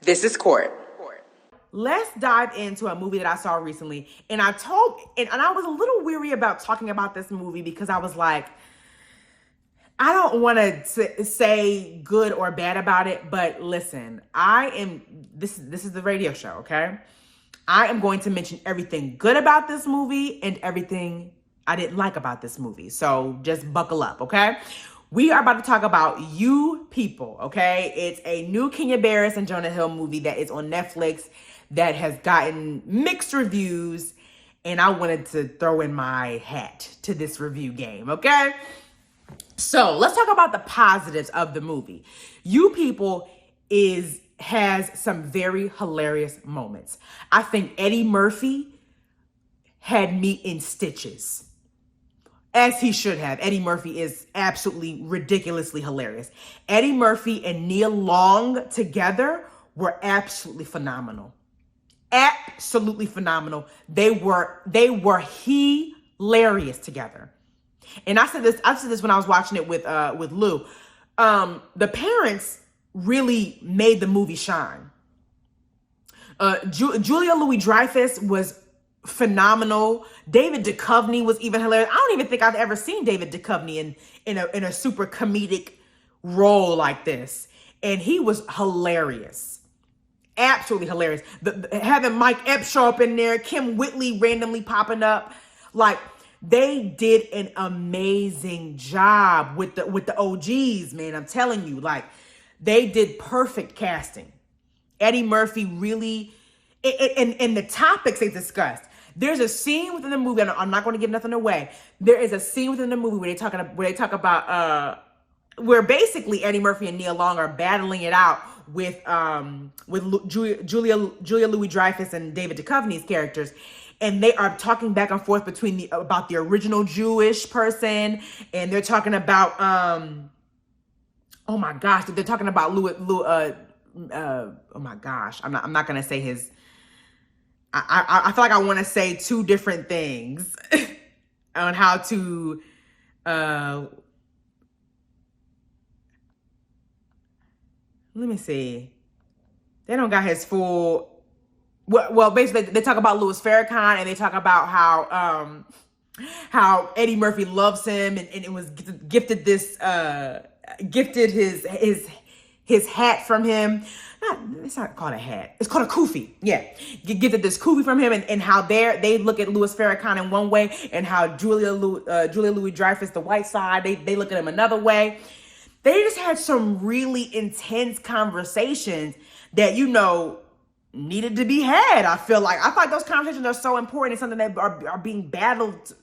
This is Court. Let's dive into a movie that I saw recently. And I was a little weary about talking about this movie because I was like, I don't want to say good or bad about it, but listen, this is the radio show, okay? I am going to mention everything good about this movie and everything I didn't like about this movie. So just buckle up, okay? We are about to talk about You People, okay? It's a new Kenya Barris and Jonah Hill movie that is on Netflix that has gotten mixed reviews, and I wanted to throw in my hat to this review game, okay? So let's talk about the positives of the movie. You People has some very hilarious moments. I think Eddie Murphy had me in stitches. As he should have. Eddie Murphy is absolutely ridiculously hilarious. Eddie Murphy and Nia Long together were absolutely phenomenal. Absolutely phenomenal. They were hilarious together. And I said this when I was watching it with Lou. The parents really made the movie shine. Julia Louis-Dreyfus was phenomenal. David Duchovny was even hilarious. I don't even think I've ever seen David Duchovny in a super comedic role like this, and he was hilarious, absolutely hilarious. Having Mike Epps show up in there, Kim Whitley randomly popping up, like they did an amazing job with the OGs, man. I'm telling you, like they did perfect casting. Eddie Murphy really, and the topics they discussed. There's a scene within the movie, and I'm not going to give nothing away. There is a scene within the movie where they talk about where basically Eddie Murphy and Nia Long are battling it out with Julia Louis-Dreyfus and David Duchovny's characters, and they are talking back and forth about the original Jewish person, and they're talking about oh my gosh, they're talking about oh my gosh, I'm not gonna say his. I feel like I want to say two different things on how to let me see. They don't got his full. Well, basically, they talk about Louis Farrakhan, and they talk about how Eddie Murphy loves him, and it was gifted his hat from him. It's not called a hat. It's called a kufi. Yeah. Gifted this kufi from him, and how they look at Louis Farrakhan in one way, and how Julia Louis-Dreyfus, the white side, they look at him another way. They just had some really intense conversations that, needed to be had. I feel like those conversations are so important. It's something that are being battled,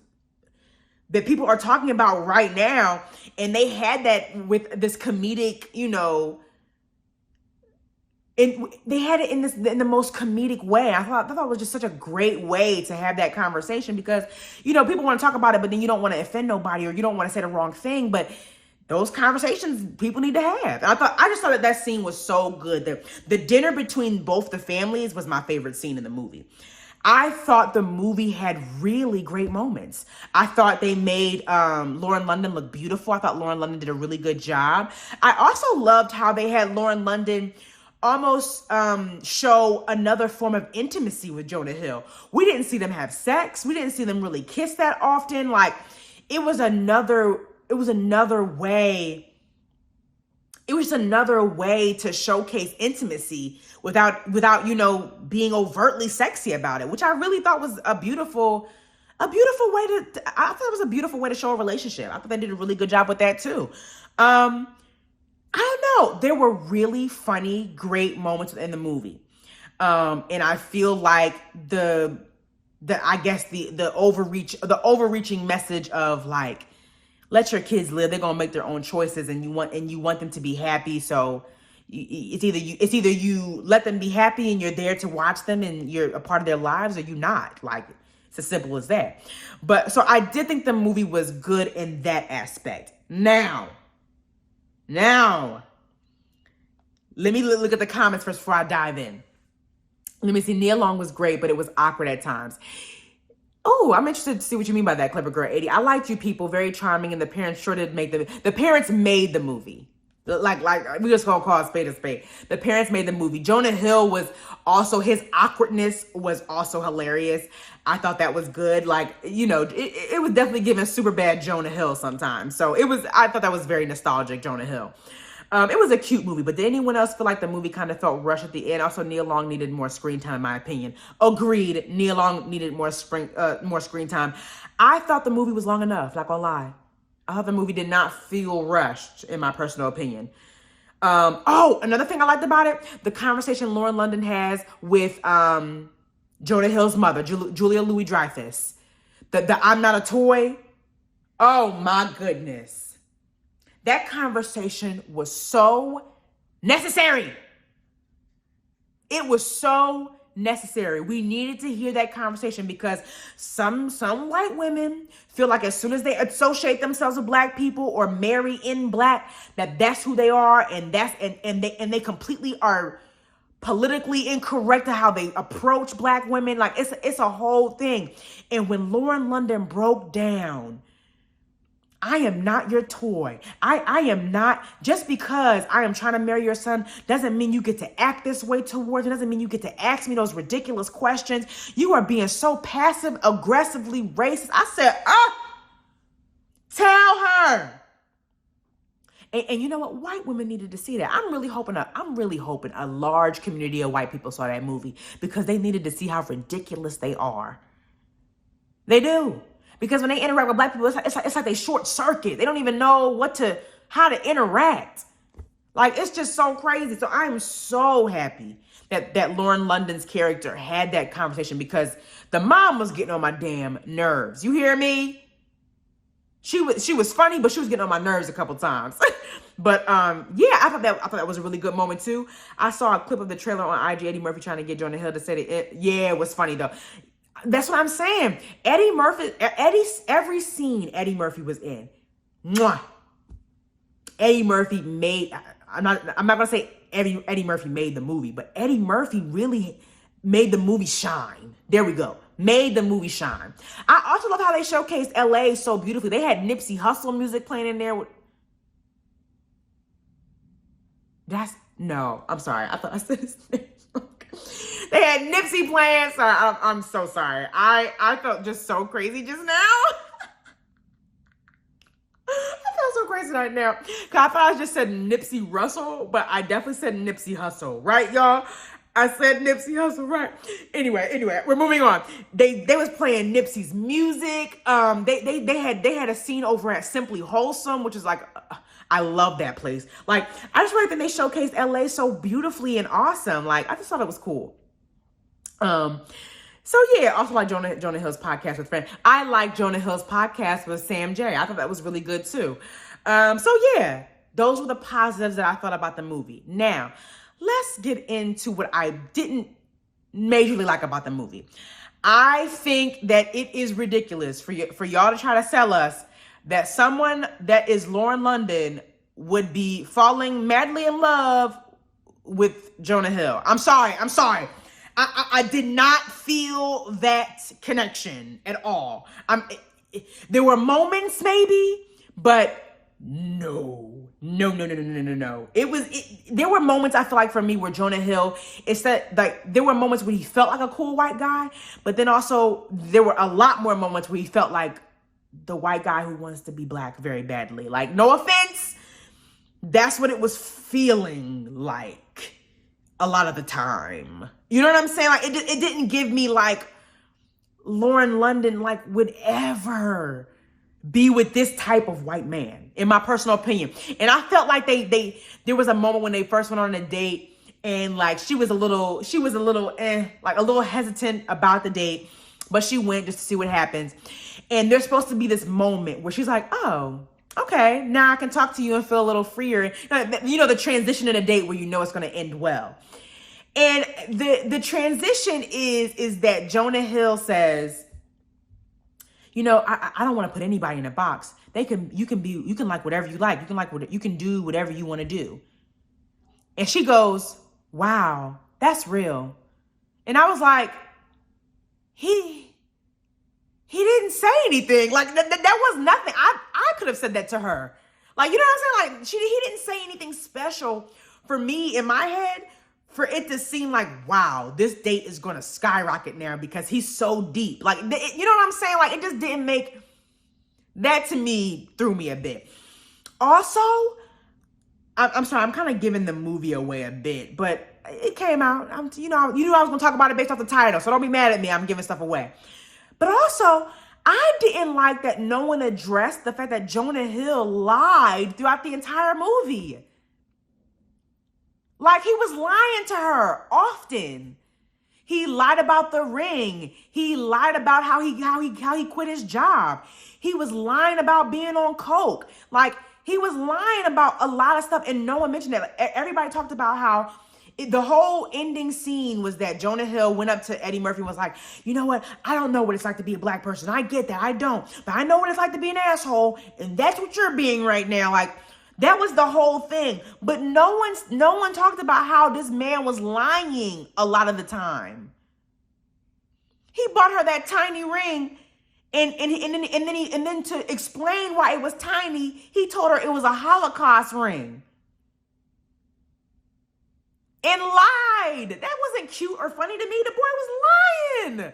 that people are talking about right now. And they had that with this comedic, and they had it in the most comedic way. I thought it was just such a great way to have that conversation because, people want to talk about it, but then you don't want to offend nobody or you don't want to say the wrong thing. But those conversations people need to have. And I just thought that scene was so good. The dinner between both the families was my favorite scene in the movie. I thought the movie had really great moments. I thought they made Lauren London look beautiful. I thought Lauren London did a really good job. I also loved how they had Lauren London almost show another form of intimacy with Jonah Hill. We didn't see them have sex. We didn't see them really kiss that often. Like it was another way. It was another way to showcase intimacy without being overtly sexy about it, which I really thought was a beautiful way to show a relationship. I thought they did a really good job with that too. I don't know. There were really funny, great moments in the movie. And I feel like the overreaching message of like, let your kids live. They're going to make their own choices and you want them to be happy. So it's either you let them be happy and you're there to watch them and you're a part of their lives, or you not. Like, it's as simple as that. But so I did think the movie was good in that aspect. Now, let me look at the comments first before I dive in. Let me see. Nia Long was great, but it was awkward at times. Oh, I'm interested to see what you mean by that, Clever Girl 80. I liked You People, very charming, and the parents sure did the parents made the movie. Like we just gonna call a spade a spade. The parents made the movie. Jonah Hill was also, his awkwardness was also hilarious. I thought that was good. Like, it was definitely giving super bad Jonah Hill sometimes. So I thought that was very nostalgic, Jonah Hill. It was a cute movie, but did anyone else feel like the movie kind of felt rushed at the end? Also, Nia Long needed more screen time, in my opinion. Agreed. Nia Long needed more screen time. I thought the movie was long enough, not gonna lie. I thought the movie did not feel rushed, in my personal opinion. Another thing I liked about it, the conversation Lauren London has with Jonah Hill's mother, Julia Louis-Dreyfus. The I'm not a toy. Oh my goodness. That conversation was so necessary. It was so necessary. We needed to hear that conversation because some white women feel like as soon as they associate themselves with black people or marry in black, that's who they are, and they completely are politically incorrect to how they approach black women. Like it's a whole thing. And when Lauren London broke down, I am not your toy. I am not, just because I am trying to marry your son doesn't mean you get to act this way towards it. Doesn't mean you get to ask me those ridiculous questions. You are being so passive, aggressively racist. I said, tell her. And you know what? White women needed to see that. I'm really hoping a large community of white people saw that movie because they needed to see how ridiculous they are. They do. Because when they interact with black people, it's like they short circuit. They don't even know how to interact. Like, it's just so crazy. So I am so happy that Lauren London's character had that conversation because the mom was getting on my damn nerves. You hear me? She was funny, but she was getting on my nerves a couple times. But yeah, I thought that was a really good moment too. I saw a clip of the trailer on IG, Eddie Murphy trying to get Jonah Hill to say that it was funny though. That's what I'm saying. Every scene Eddie Murphy was in. Mwah. Eddie Murphy made, I'm not gonna say Eddie Murphy made the movie, but Eddie Murphy really made the movie shine. There we go. Made the movie shine. I also love how they showcased LA so beautifully. They had Nipsey Hussle music playing in there. No, I'm sorry. I thought I said his name. They had Nipsey playing. So I'm so sorry. I felt just so crazy just now. I felt so crazy right now. Cause I thought I just said Nipsey Russell, but I definitely said Nipsey Hussle, right, y'all? I said Nipsey Hussle, right? Anyway, we're moving on. They was playing Nipsey's music. They had a scene over at Simply Wholesome, which is like, I love that place. Like, I just really think they showcased LA so beautifully and awesome. Like, I just thought it was cool. So yeah, also like Jonah Hill's podcast with friends. I like Jonah Hill's podcast with Sam J. I thought that was really good too. So yeah, those were the positives that I thought about the movie. Now, let's get into what I didn't majorly like about the movie. I think that it is ridiculous for y'all to try to sell us that someone that is Lauren London would be falling madly in love with Jonah Hill. I'm sorry. I did not feel that connection at all. There were moments maybe, but no. There were moments I feel like for me where Jonah Hill, there were moments where he felt like a cool white guy, but then also there were a lot more moments where he felt like the white guy who wants to be black very badly. Like, no offense, that's what it was feeling like a lot of the time. You know what I'm saying? Like, it didn't give me like Lauren London like would ever be with this type of white man, in my personal opinion. And I felt like there was a moment when they first went on a date and like she was a little hesitant about the date, but she went just to see what happens. And there's supposed to be this moment where she's like, oh, okay, now I can talk to you and feel a little freer. You know, the transition in a date where you know it's going to end well. And the transition is that Jonah Hill says, you know, I don't want to put anybody in a box. You can like whatever you like. You can do whatever you want to do. And she goes, wow, that's real. And I was like, he didn't say anything. Like that was nothing. I could have said that to her. Like, you know what I'm saying? Like, he didn't say anything special for me in my head for it to seem like, wow, this date is going to skyrocket now because he's so deep. Like, you know what I'm saying? Like, it just didn't make, that to me threw me a bit. Also, I'm sorry, I'm kind of giving the movie away a bit, but it came out. You knew I was going to talk about it based off the title, so don't be mad at me. I'm giving stuff away. But also, I didn't like that no one addressed the fact that Jonah Hill lied throughout the entire movie. Like, he was lying to her often. He lied about the ring. He lied about how he quit his job. He was lying about being on coke. Like, he was lying about a lot of stuff, and no one mentioned that. Like, everybody talked about how the whole ending scene was that Jonah Hill went up to Eddie Murphy and was like, you know what? I don't know what it's like to be a black person. I get that. I don't. But I know what it's like to be an asshole, and that's what you're being right now. Like, that was the whole thing. But no one talked about how this man was lying a lot of the time. He bought her that tiny ring, and then to explain why it was tiny, he told her it was a Holocaust ring. And lied. That wasn't cute or funny to me. The boy was lying.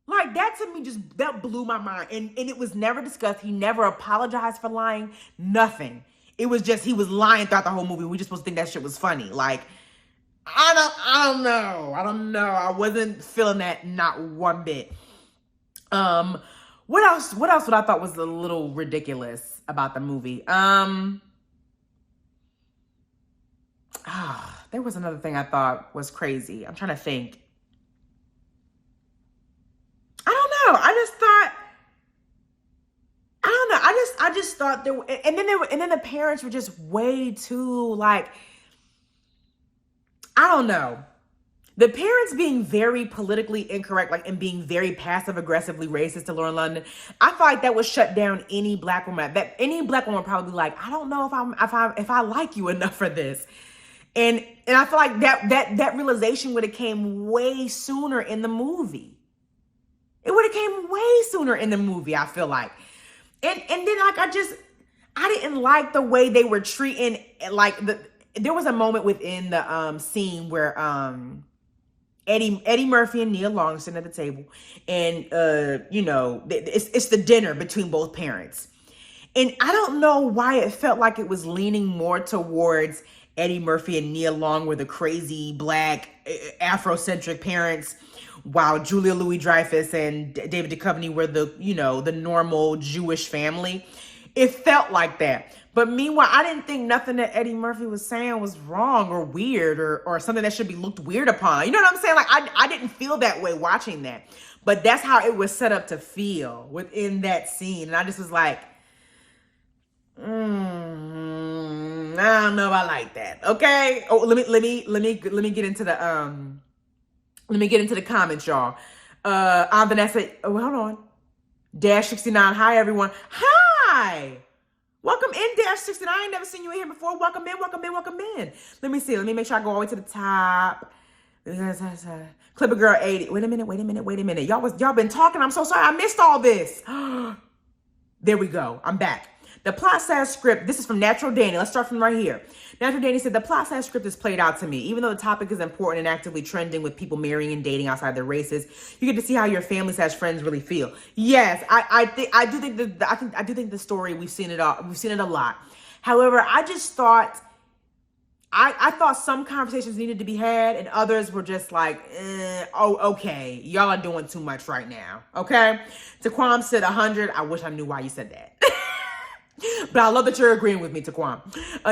Like, that to me that blew my mind. And it was never discussed. He never apologized for lying. Nothing. It was just, he was lying throughout the whole movie. We just supposed to think that shit was funny. Like, I don't know. I wasn't feeling that, not one bit. What else would I thought was a little ridiculous about the movie? There was another thing I thought was crazy. I'm trying to think. I don't know. I just thought there were, and then the parents were just way too, like, I don't know. The parents being very politically incorrect, like, and being very passive aggressively racist to Lauren London, I felt like that would shut down any black woman. That any black woman would probably be like, I don't know if I like you enough for this. And I feel like that realization would have came way sooner in the movie. It would have came way sooner in the movie, I feel like. And then, like, I didn't like the way they were treating, like, there was a moment within the scene where Eddie Murphy and Nia Long sitting at the table, and it's the dinner between both parents. And I don't know why it felt like it was leaning more towards Eddie Murphy and Nia Long were the crazy black Afrocentric parents, while Julia Louis-Dreyfus and David Duchovny were the normal Jewish family. It felt like that. But meanwhile, I didn't think nothing that Eddie Murphy was saying was wrong or weird or something that should be looked weird upon. You know what I'm saying? Like, I didn't feel that way watching that. But that's how it was set up to feel within that scene. And I just was like, I don't know if I like that. Okay. Oh, let me get into the comments, y'all. Vanessa, hold on. Dash 69. Hi, everyone. Hi. Welcome in, Dash 69. I ain't never seen you in here before. Welcome in. Let me see. Let me make sure I go all the way to the top. Clipper Girl 80. Wait a minute. Y'all been talking. I'm so sorry. I missed all this. There we go. I'm back. The plot/script, this is from Natural Danny. Let's start from right here. Natural Danny said, the plot/script is played out to me. Even though the topic is important and actively trending with people marrying and dating outside their races, you get to see how your family/friends really feel. Yes, I do think the story, we've seen it a lot. However, I just thought, I thought some conversations needed to be had and others were just like, okay, y'all are doing too much right now, okay? Taquam said 100. I wish I knew why you said that. But I love that you're agreeing with me, Taquam.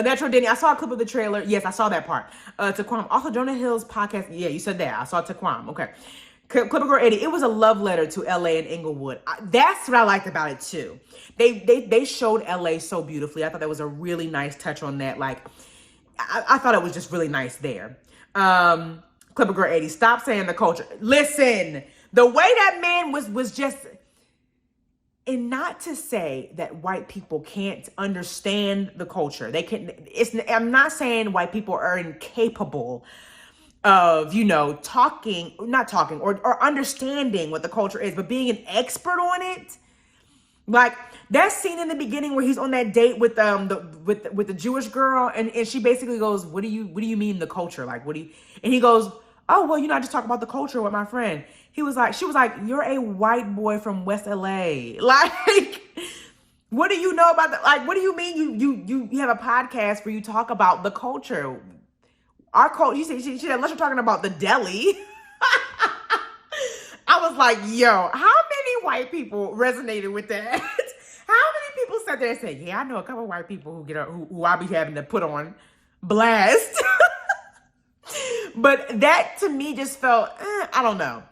Natural Danny, I saw a clip of the trailer. Yes, I saw that part. Taquam, also Jonah Hill's podcast. Yeah, you said that. I saw Taquam. Okay. Clipper Girl 80, it was a love letter to LA and Inglewood. That's what I liked about it too. They showed LA so beautifully. I thought that was a really nice touch on that. Like, I thought it was just really nice there. Clipper Girl 80, stop saying the culture. Listen, the way that man was just... And not to say that white people can't understand the culture. They can. I'm not saying white people are incapable of, not talking or understanding what the culture is, but being an expert on it, Like that scene in the beginning where he's on that date with with the Jewish girl, and she basically goes, what do you mean the culture? Like, what do you, and he goes, oh, well, I just talk about the culture with my friend. She was like, you're a white boy from West LA. Like, what do you know about like, what do you mean you have a podcast where you talk about the culture? Our culture, she said, unless you're talking about the deli. I was like, yo, how many white people resonated with that? How many people sat there and said, yeah, I know a couple white people who I be having to put on blast. But that to me just felt, I don't know.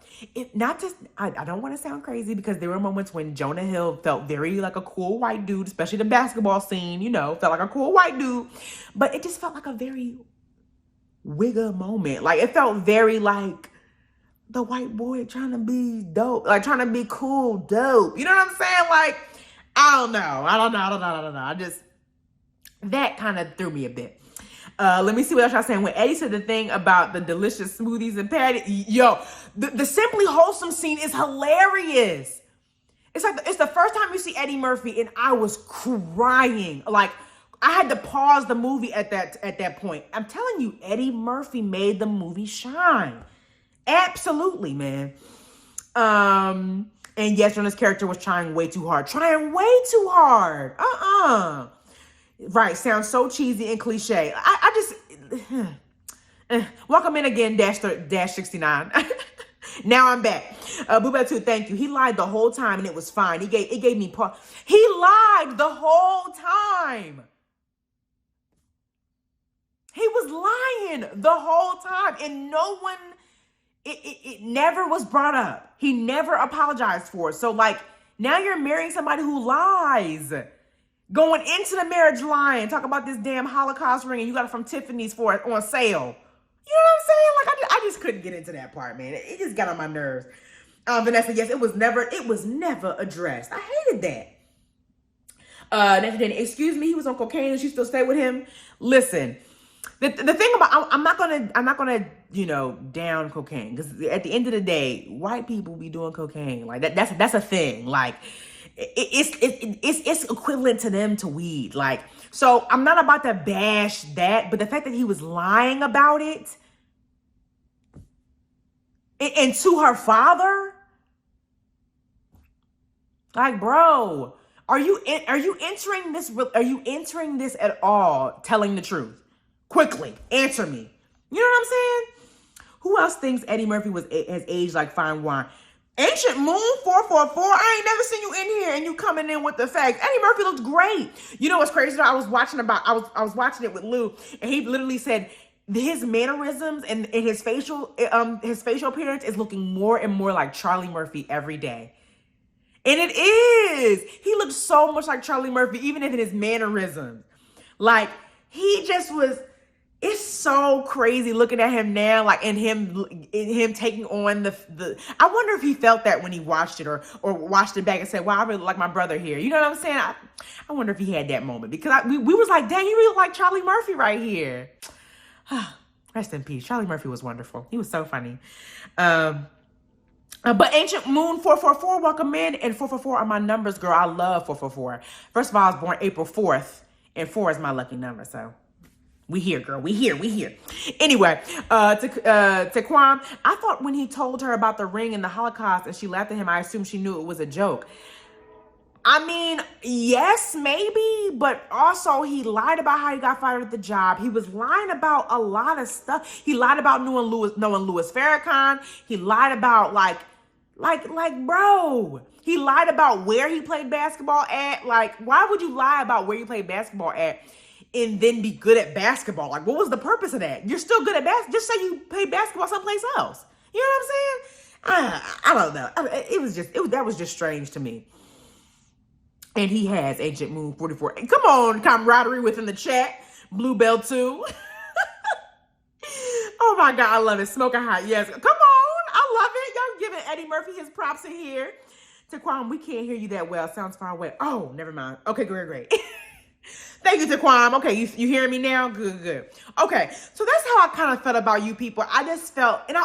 I don't want to sound crazy because there were moments when Jonah Hill felt very like a cool white dude, especially the basketball scene, felt like a cool white dude. But it just felt like a very wigger moment. Like it felt very like the white boy trying to be dope, like trying to be cool, dope. You know what I'm saying? Like, I don't know. That kind of threw me a bit. Let me see what else y'all saying. When Eddie said the thing about the delicious smoothies and patty, yo, the Simply Wholesome scene is hilarious. It's like, it's the first time you see Eddie Murphy and I was crying. Like, I had to pause the movie at that point. I'm telling you, Eddie Murphy made the movie shine. Absolutely, man. And yes, Jonah's character was trying way too hard. Right, sounds so cheesy and cliche. I just welcome in again, dash 69. Now I'm back. Boobatu, thank you. He lied the whole time and it was fine. It gave me part. He lied the whole time. He was lying the whole time, and no one. It never was brought up. He never apologized for it. So, like, now you're marrying somebody who lies. Going into the marriage lying. Talk about this damn Holocaust ring and you got it from Tiffany's on sale. You know what I'm saying? Like, I just couldn't get into that part, man. It just got on my nerves. Vanessa, yes, it was never addressed. I hated that. Next day, excuse me, he was on cocaine and she still stayed with him. Listen. The thing about, I'm not gonna down cocaine, because at the end of the day, white people be doing cocaine like that. That's a thing. Like it's equivalent to them to weed. Like, so I'm not about to bash that, but the fact that he was lying about it and to her father, like, bro, are you entering this? Are you entering this at all? Telling the truth. Quickly, answer me. You know what I'm saying? Who else thinks Eddie Murphy has aged like fine wine? Ancient Moon 444. I ain't never seen you in here and you coming in with the facts. Eddie Murphy looks great. You know what's crazy? I was watching it with Lou, and he literally said his mannerisms and his facial appearance is looking more and more like Charlie Murphy every day. And it is. He looks so much like Charlie Murphy, even in his mannerisms. Like, he just was. It's so crazy looking at him now, like, and him taking on the. I wonder if he felt that when he watched it or watched it back and said, "Wow, I really like my brother here." You know what I'm saying? I wonder if he had that moment, because we was like, "Dang, you really like Charlie Murphy right here." Rest in peace. Charlie Murphy was wonderful. He was so funny. But Ancient Moon 444, welcome in, and 444 are my numbers, girl. I love 444. First of all, I was born April 4th, and 4 is my lucky number, so. We here, girl. We here. Anyway, Taquan, I thought when he told her about the ring and the Holocaust and she laughed at him, I assumed she knew it was a joke. I mean, yes, maybe, but also he lied about how he got fired at the job. He was lying about a lot of stuff. He lied about knowing Louis Farrakhan. He lied about like, bro. He lied about where he played basketball at. Like, why would you lie about where you played basketball at and then be good at basketball? Like, what was the purpose of that? You're still good at basketball. Just say you play basketball someplace else. You know what I'm saying? I don't know. That was just strange to me. And he has Ancient Moon 44. Come on, camaraderie within the chat. Bluebell 2. Oh my God, I love it. Smoking hot. Yes. Come on. I love it. Y'all giving Eddie Murphy his props in here. Taquan, we can't hear you that well. Sounds far away. Oh, never mind. Okay, great. Thank you, Taquan. Okay, you hearing me now? Good. Okay, so that's how I kind of felt about you people. I just felt, and I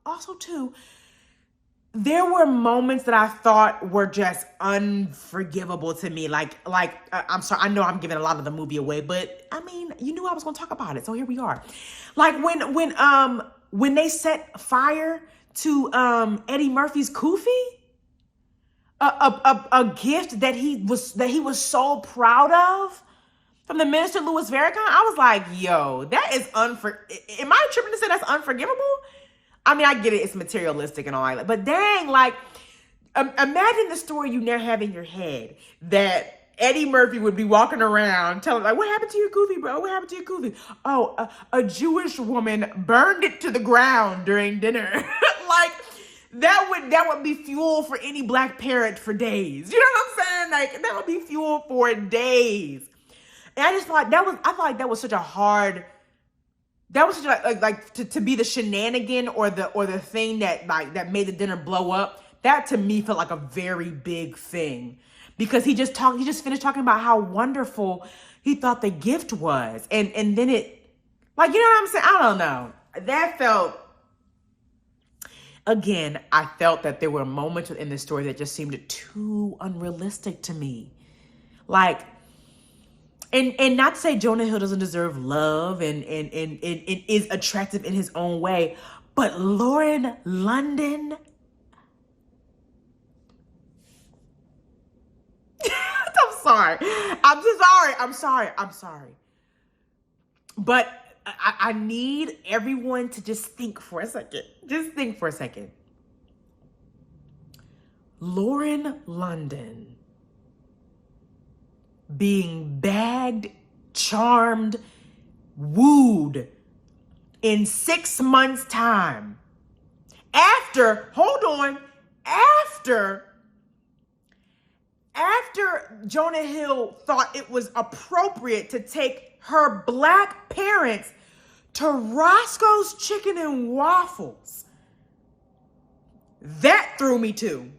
also too, there were moments that I thought were just unforgivable to me. I'm sorry, I know I'm giving a lot of the movie away, but I mean, you knew I was going to talk about it, so here we are. Like when they set fire to Eddie Murphy's kufi, a gift that he was so proud of from the Minister Louis Farrakhan. I was like, yo, that is am I tripping to say that's unforgivable? I mean, I get it, it's materialistic and all that, but dang, like, imagine the story you now have in your head that Eddie Murphy would be walking around telling, like, what happened to your kufi, bro? What happened to your kufi? Oh, a Jewish woman burned it to the ground during dinner. Like, that would be fuel for any black parent for days. You know what I'm saying? Like, that would be fuel for days. And I just thought I felt like that was such a hard. That was such like to be the shenanigan or the thing that made the dinner blow up. That to me felt like a very big thing, because he just finished talking about how wonderful he thought the gift was, and then it, like, you know what I'm saying? I don't know. That felt, again, I felt that there were moments in the story that just seemed too unrealistic to me, like. And not to say Jonah Hill doesn't deserve love and is attractive in his own way, but Lauren London. I'm sorry. But I need everyone to just think for a second. Lauren London being bagged, charmed, wooed in 6 months' time. After Jonah Hill thought it was appropriate to take her black parents to Roscoe's Chicken and Waffles. That threw me too.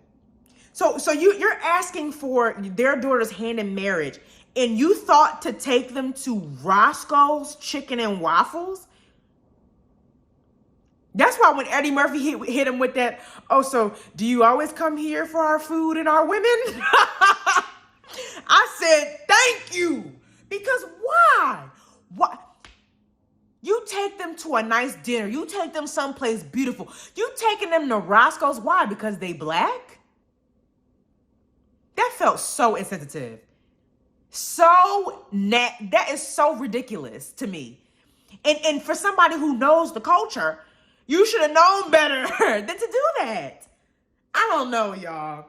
So you're asking for their daughter's hand in marriage, and you thought to take them to Roscoe's Chicken and Waffles? That's why when Eddie Murphy hit him with that, oh, so do you always come here for our food and our women? I said, thank you. Because why? Why? You take them to a nice dinner. You take them someplace beautiful. You taking them to Roscoe's. Why? Because they black? That felt so insensitive. That is so ridiculous to me. And for somebody who knows the culture, you should have known better than to do that. I don't know, y'all.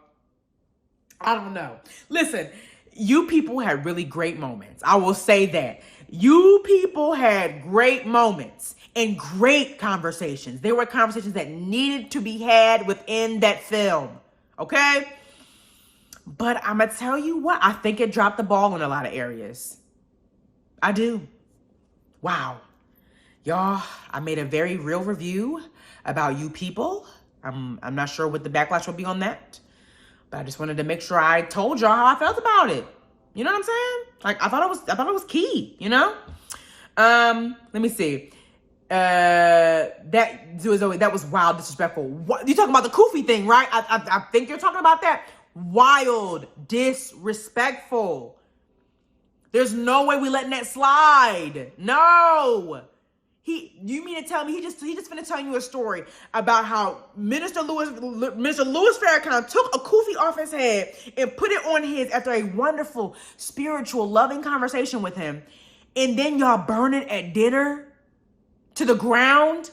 I don't know. Listen, you people had really great moments. I will say that. You people had great moments and great conversations. There were conversations that needed to be had within that film. Okay? But I'm going to tell you what, I think it dropped the ball in a lot of areas. I do. Wow. Y'all, I made a very real review about you people. I'm not sure what the backlash will be on that, but I just wanted to make sure I told y'all how I felt about it. You know what I'm saying? Like, I thought it was key, you know? Let me see. That was wild, disrespectful. What, you talking about the kufi thing, right? I think you're talking about that. Wild, disrespectful. There's no way we letting that slide. No. You mean to tell me he just finna tell you a story about how Minister Louis Farrakhan took a kufi off his head and put it on his after a wonderful, spiritual, loving conversation with him, and then y'all burn it at dinner to the ground?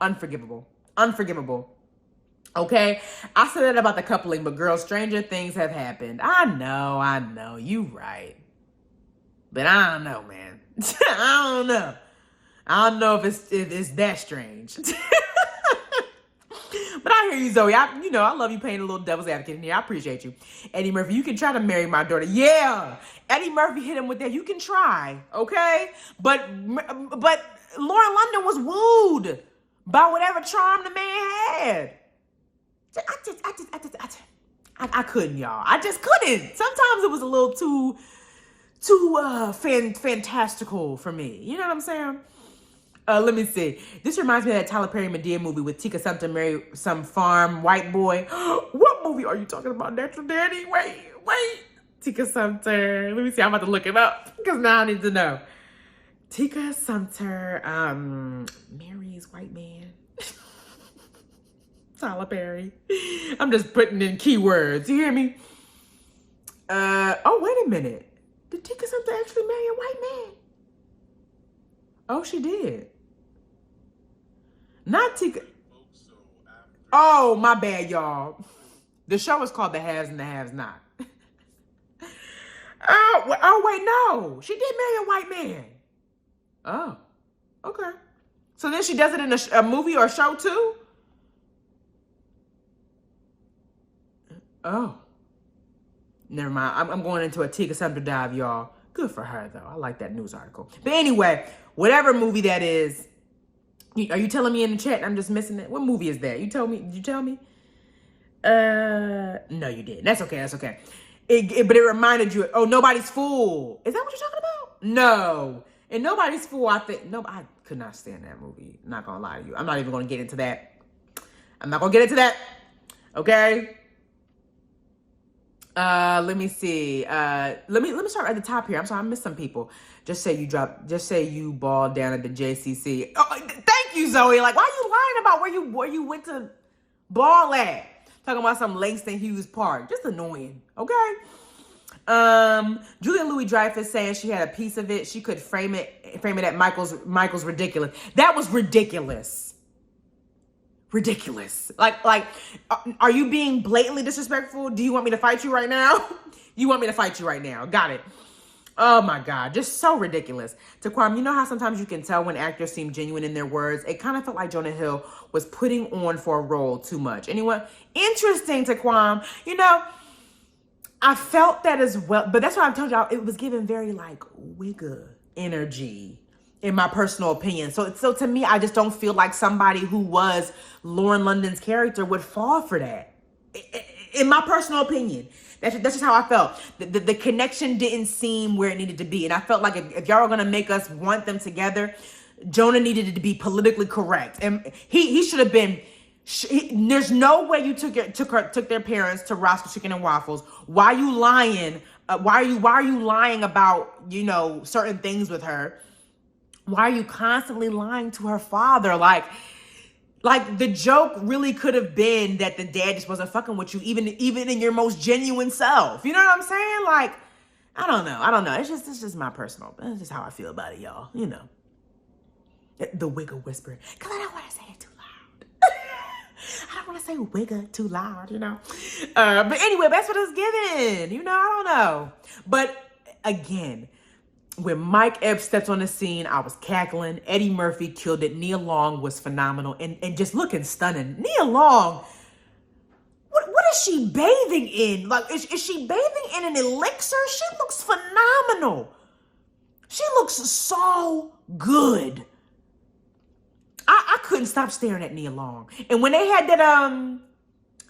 Unforgivable. Okay? I said that about the coupling, but girl, stranger things have happened. I know. You right. But I don't know, man. I don't know if it's that strange. But I hear you, Zoe. I love you playing a little devil's advocate in here. I appreciate you. Eddie Murphy, you can try to marry my daughter. Yeah. Eddie Murphy hit him with that. You can try, okay? But Lauren London was wooed by whatever charm the man had. I couldn't, y'all. I just couldn't. Sometimes it was a little too fantastical for me. You know what I'm saying? Let me see. This reminds me of that Tyler Perry Madea movie with Tika Sumpter marry some farm white boy. What movie are you talking about, Natural Daddy? Wait. Tika Sumpter. Let me see. I'm about to look it up because now I need to know. Tika Sumpter marries white man. Tyler Perry. I'm just putting in keywords. You hear me? Oh, wait a minute. Did Tika Sumpter actually marry a white man? Oh, she did. Not Tika. Oh, my bad, y'all. The show is called The Haves and the Haves Not. Oh, wait, no. She did marry a white man. Oh, okay. So then she does it in a movie or a show too? Oh. Never mind. I'm going into a Tika Sumpter dive, y'all. Good for her, though. I like that news article. But anyway, whatever movie that is, are you telling me in the chat? I'm just missing it. What movie is that? You told me. Did you tell me? No, you didn't. That's okay. That's okay. But it reminded you. Oh, Nobody's Fool. Is that what you're talking about? No. And Nobody's Fool, I think. No, I could not stand that movie. Not gonna lie to you. I'm not even gonna get into that. I'm not gonna get into that. Okay. Let me see. Let me start at the top here. I'm sorry, I missed some people. Just say you balled down at the JCC. Oh, thank you, Zoe. Like, why are you lying about where you went to ball at? Talking about some Langston Hughes Park. Just annoying. Okay. Julia Louis-Dreyfus saying she had a piece of it. She could frame it at Michael's ridiculous. That was ridiculous. Ridiculous. Like, are you being blatantly disrespectful? Do you want me to fight you right now? You want me to fight you right now. Got it. Oh my God. Just so ridiculous. Taquam, you know how sometimes you can tell when actors seem genuine in their words? It kind of felt like Jonah Hill was putting on for a role too much. Anyone? Interesting, Taquam. You know, I felt that as well, but that's why I told y'all it was giving very like Wigga energy, in my personal opinion. So to me, I just don't feel like somebody who was Lauren London's character would fall for that. In my personal opinion, that's just how I felt. The connection didn't seem where it needed to be, and I felt like if y'all were gonna make us want them together, Jonah needed to be politically correct, and he should have been. There's no way you took their parents to Roscoe Chicken and Waffles. Why are you lying? Why are you lying about, you know, certain things with her? Why are you constantly lying to her father? Like the joke really could have been that the dad just wasn't fucking with you, even in your most genuine self. You know what I'm saying? Like, I don't know. It's just my personal. That's just how I feel about it, y'all. You know, the Wigga whisper, because I don't want to say it too loud. I don't want to say Wigga too loud, you know. But anyway, that's what it's given. You know, I don't know. But again, when Mike Epps stepped on the scene, I was cackling. Eddie Murphy killed it. Nia Long was phenomenal and just looking stunning. Nia Long, what is she bathing in? Like, is she bathing in an elixir? She looks phenomenal. She looks so good. I couldn't stop staring at Nia Long. And when they had that,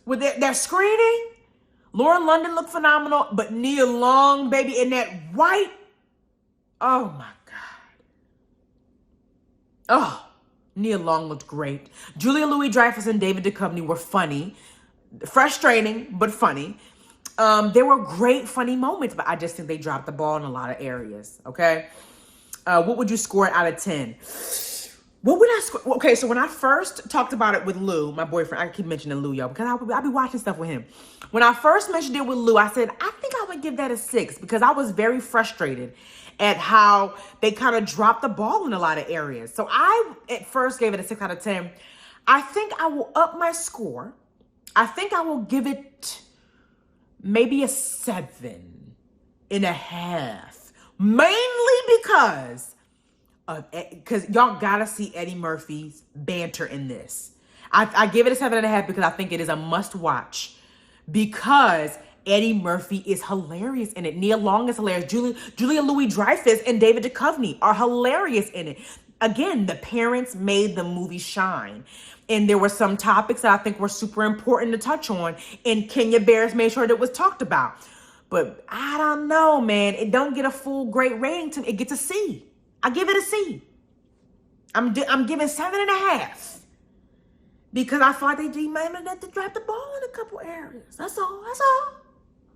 with their screening, Lauren London looked phenomenal, but Nia Long, baby, in that white, oh my God. Oh, Nia Long looked great. Julia Louis-Dreyfus and David Duchovny were funny. Frustrating, but funny. There were great funny moments, but I just think they dropped the ball in a lot of areas, okay? What would you score it out of 10? What would I score? Okay, so when I first talked about it with Lou, my boyfriend, I keep mentioning Lou, y'all, because I'll be watching stuff with him. When I first mentioned it with Lou, I said, I think I would give that a 6 because I was very frustrated at how they kind of dropped the ball in a lot of areas. So I, at first, gave it a 6 out of 10. I think I will up my score. I think I will give it maybe a 7.5. Mainly because y'all gotta see Eddie Murphy's banter in this. I give it a 7.5 because I think it is a must watch because Eddie Murphy is hilarious in it. Nia Long is hilarious. Julia Louis-Dreyfus and David Duchovny are hilarious in it. Again, the parents made the movie shine. And there were some topics that I think were super important to touch on. And Kenya Barris made sure that it was talked about. But I don't know, man. It don't get a full great rating to me. It gets a C. I give it a C. I'm giving 7.5 because I thought they might have to drop the ball in a couple areas. That's all. That's all.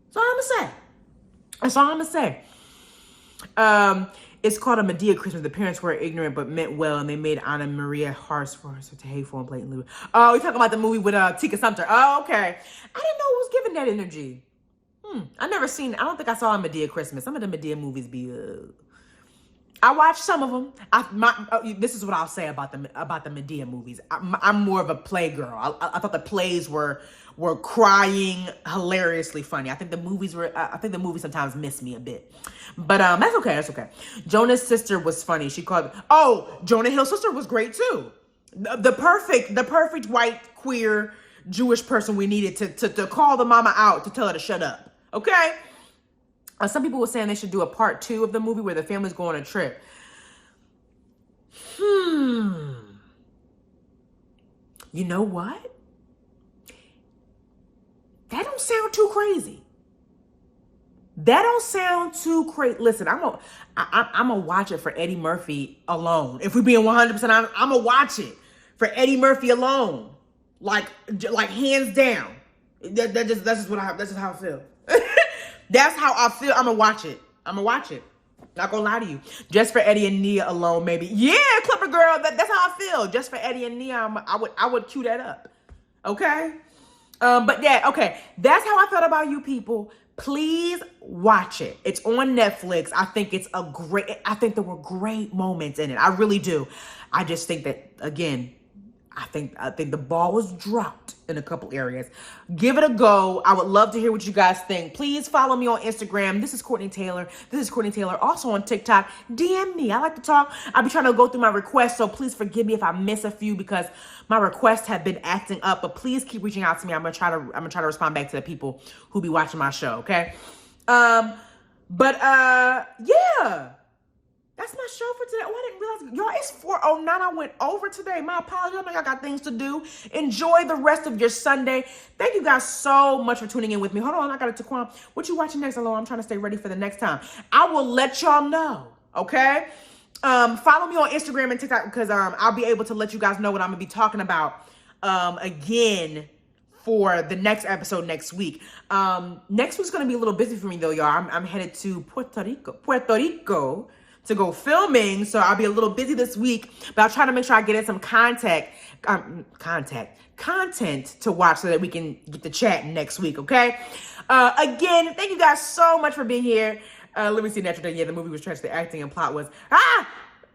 That's all I'm gonna say. That's all I'm gonna say. It's called A Medea Christmas. The parents were ignorant but meant well, and they made Anna Maria harsh for her to hateful and blatantly. Oh, you're talking about the movie with Tika Sumpter. Oh, okay. I didn't know it was giving that energy. I never seen. I don't think I saw A Medea Christmas. Some of the Medea movies be. I watched some of them. This is what I'll say about the Medea movies. I'm more of a play girl. I thought the plays were crying, hilariously funny. I think the movies sometimes miss me a bit, but that's okay. That's okay. Jonah's sister was funny. She called. Oh, Jonah Hill's sister was great too. The perfect white queer Jewish person we needed to call the mama out, to tell her to shut up. Okay. Some people were saying they should do a part 2 of the movie where the families go on a trip. You know what? That don't sound too crazy. That don't sound too crazy. Listen, I'm gonna watch it for Eddie Murphy alone. If we're being 100% honest, I'm gonna watch it for Eddie Murphy alone. Like hands down. That's just how I feel. That's how I feel. I'm gonna watch it. Not gonna lie to you. Just for Eddie and Nia alone, maybe. Yeah, Clipper girl. That's how I feel. Just for Eddie and Nia, I would cue that up. Okay. But yeah, okay. That's how I felt about you people. Please watch it. It's on Netflix. I think there were great moments in it. I really do. I just think that, again, I think the ball was dropped in a couple areas. Give it a go. I would love to hear what you guys think. Please follow me on Instagram. This is Courtney Taylor. Also on TikTok. DM me. I like to talk. I'll be trying to go through my requests, so please forgive me if I miss a few because my requests have been acting up. But please keep reaching out to me. I'm gonna try to respond back to the people who be watching my show. Okay. Yeah. That's my show for today. Oh, I didn't realize. Y'all, it's 4:09. I went over today. My apologies. I got things to do. Enjoy the rest of your Sunday. Thank you guys so much for tuning in with me. Hold on. I got it to Quan. What you watching next? Hello. I'm trying to stay ready for the next time. I will let y'all know. Okay? Follow me on Instagram and TikTok because I'll be able to let you guys know what I'm going to be talking about again for the next episode next week. Next week's going to be a little busy for me, though, y'all. I'm headed to Puerto Rico to go filming, so I'll be a little busy this week, but I'll try to make sure I get in some content to watch so that we can get to chat next week, okay? Again, thank you guys so much for being here. Let me see, Natural Day. Yeah, the movie was trash. The acting and plot was,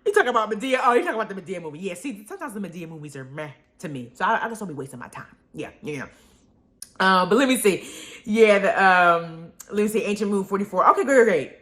you talking about Medea? Oh, you talking about the Medea movie. Yeah, see, sometimes the Medea movies are meh to me, so I just don't be wasting my time. Yeah. But let me see. Yeah, let me see, Ancient Moon 44. Okay, great.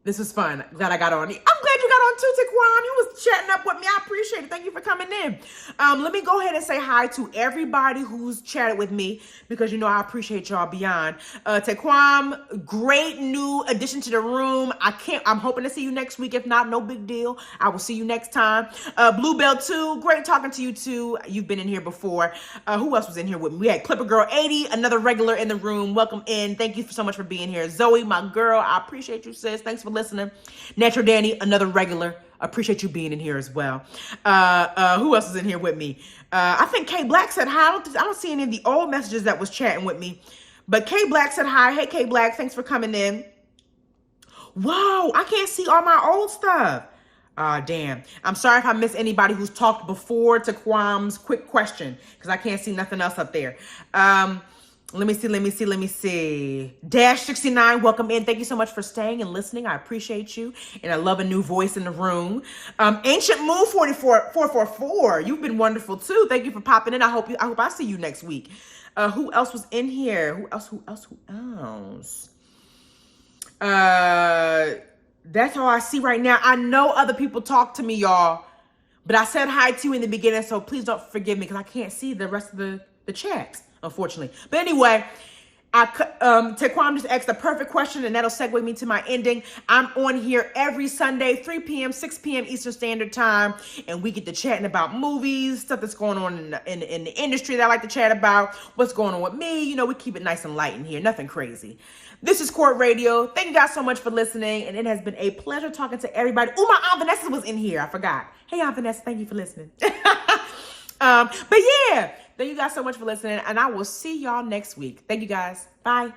This was fun. Glad I got on. I'm glad you got on too, Taquan. You was chatting up with me. I appreciate it. Thank you for coming in. Let me go ahead and say hi to everybody who's chatted with me because, you know, I appreciate y'all beyond. Taquan, great new addition to the room. I'm hoping to see you next week. If not, no big deal. I will see you next time. Bluebell 2, great talking to you too. You've been in here before. Who else was in here with me? We had Clipper Girl 80, another regular in the room. Welcome in. Thank you so much for being here. Zoe, my girl, I appreciate you, sis. Thanks for listening. Natural Danny, another regular. Appreciate you being in here as well. Who else is in here with me? I think K Black said hi. I don't see any of the old messages that was chatting with me, but K Black said hi. Hey K Black, thanks for coming in. Whoa, I can't see all my old stuff. Damn. I'm sorry if I miss anybody who's talked before Taquam's quick question because I can't see nothing else up there. Let me see. Dash 69, welcome in. Thank you so much for staying and listening. I appreciate you. And I love a new voice in the room. Ancient Moon 444, you've been wonderful too. Thank you for popping in. I hope I see you next week. Who else was in here? Who else? That's all I see right now. I know other people talk to me, y'all. But I said hi to you in the beginning, so please don't forgive me because I can't see the rest of the chats, unfortunately. But anyway, Taquan just asked the perfect question, and that'll segue me to my ending. I'm on here every Sunday, 3 p.m., 6 p.m. Eastern Standard Time, and we get to chatting about movies, stuff that's going on in the industry that I like to chat about, what's going on with me. You know, we keep it nice and light in here, nothing crazy. This is Court Radio. Thank you guys so much for listening, and it has been a pleasure talking to everybody. Oh, my Aunt Vanessa was in here. I forgot. Hey, Aunt Vanessa, thank you for listening. But yeah, thank you guys so much for listening, and I will see y'all next week. Thank you guys. Bye.